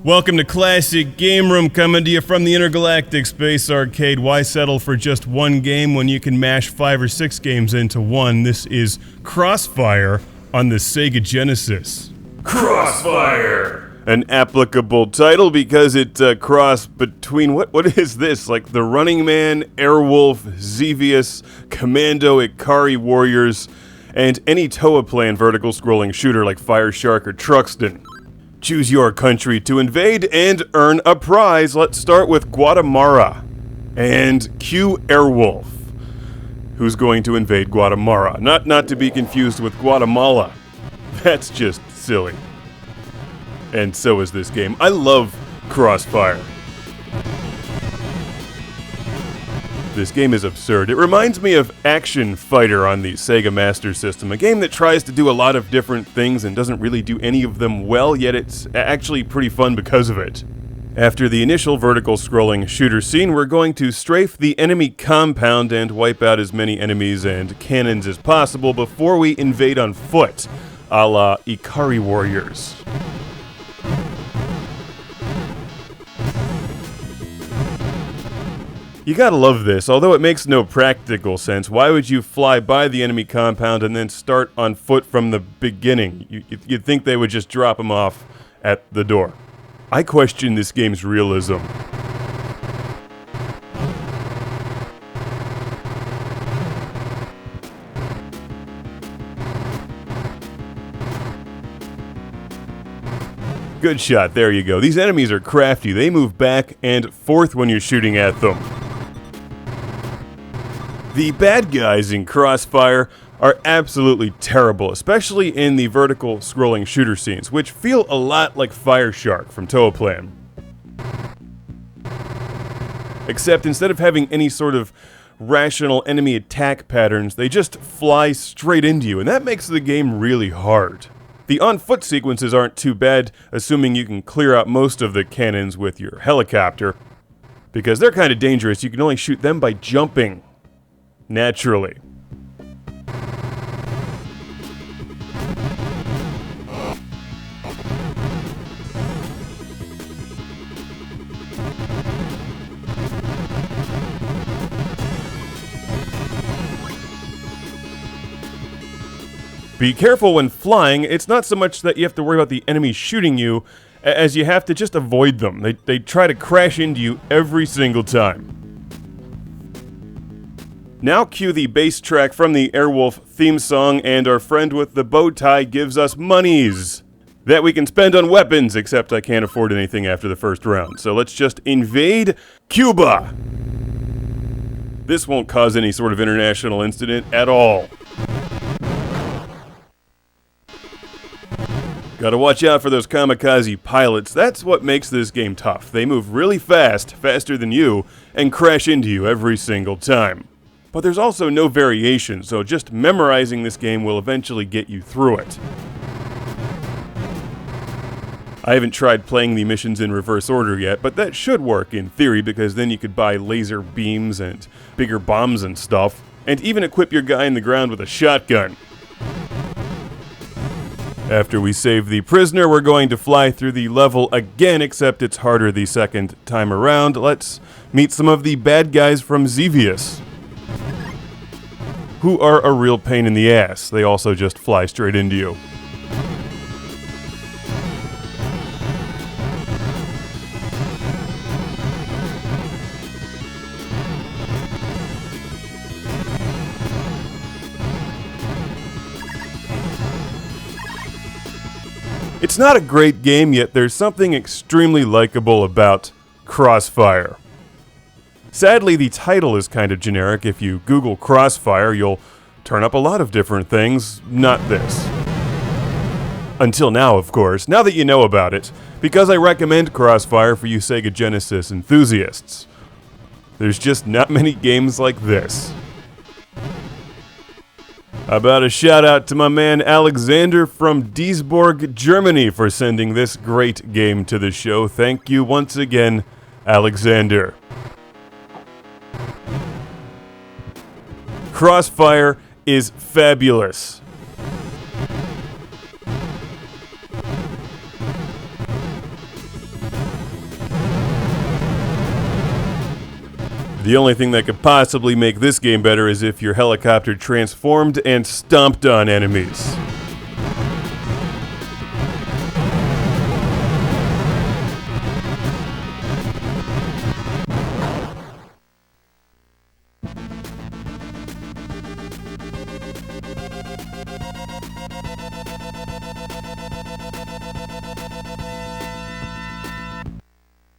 Welcome to Classic Game Room, coming to you from the Intergalactic Space Arcade. Why settle for just one game when you can mash 5 or 6 games into one? This is Crossfire on the Sega Genesis. Crossfire! An applicable title because it crossed between, what is this? Like the Running Man, Airwolf, Xevious, Commando, Ikari Warriors, and any Toa-Plan vertical scrolling shooter like Fire Shark or Truxton. Choose your country to invade and earn a prize. Let's start with Guatemala. And cue Airwolf. Who's going to invade Guatemala? Not to be confused with Guatemala. That's just silly. And so is this game. I love Crossfire. This game is absurd. It reminds me of Action Fighter on the Sega Master System, a game that tries to do a lot of different things and doesn't really do any of them well, yet it's actually pretty fun because of it. After the initial vertical scrolling shooter scene, we're going to strafe the enemy compound and wipe out as many enemies and cannons as possible before we invade on foot, a la Ikari Warriors. You gotta love this. Although it makes no practical sense, why would you fly by the enemy compound and then start on foot from the beginning? You'd think they would just drop him off at the door. I question this game's realism. Good shot, there you go. These enemies are crafty. They move back and forth when you're shooting at them. The bad guys in Crossfire are absolutely terrible, especially in the vertical scrolling shooter scenes, which feel a lot like Fire Shark from Toa-Plan. Except instead of having any sort of rational enemy attack patterns, they just fly straight into you, and that makes the game really hard. The on-foot sequences aren't too bad, assuming you can clear out most of the cannons with your helicopter, because they're kind of dangerous. You can only shoot them by jumping. Naturally. Be careful when flying. It's not so much that you have to worry about the enemy shooting you, as you have to just avoid them. They try to crash into you every single time. Now cue the bass track from the Airwolf theme song, and our friend with the bow tie gives us monies that we can spend on weapons, except I can't afford anything after the first round. So let's just invade Cuba. This won't cause any sort of international incident at all. Gotta watch out for those kamikaze pilots. That's what makes this game tough. They move really fast, faster than you, and crash into you every single time. But there's also no variation, so just memorizing this game will eventually get you through it. I haven't tried playing the missions in reverse order yet, but that should work in theory, because then you could buy laser beams and bigger bombs and stuff, and even equip your guy in the ground with a shotgun. After we save the prisoner, we're going to fly through the level again, except it's harder the second time around. Let's meet some of the bad guys from Xevious, who are a real pain in the ass. They also just fly straight into you. It's not a great game, yet there's something extremely likable about Crossfire. Sadly, the title is kind of generic. If you Google Crossfire, you'll turn up a lot of different things, not this. Until now, of course, now that you know about it, because I recommend Crossfire for you Sega Genesis enthusiasts. There's just not many games like this. How about a shout out to my man Alexander from Duisburg, Germany for sending this great game to the show. Thank you once again, Alexander. Crossfire is fabulous. The only thing that could possibly make this game better is if your helicopter transformed and stomped on enemies.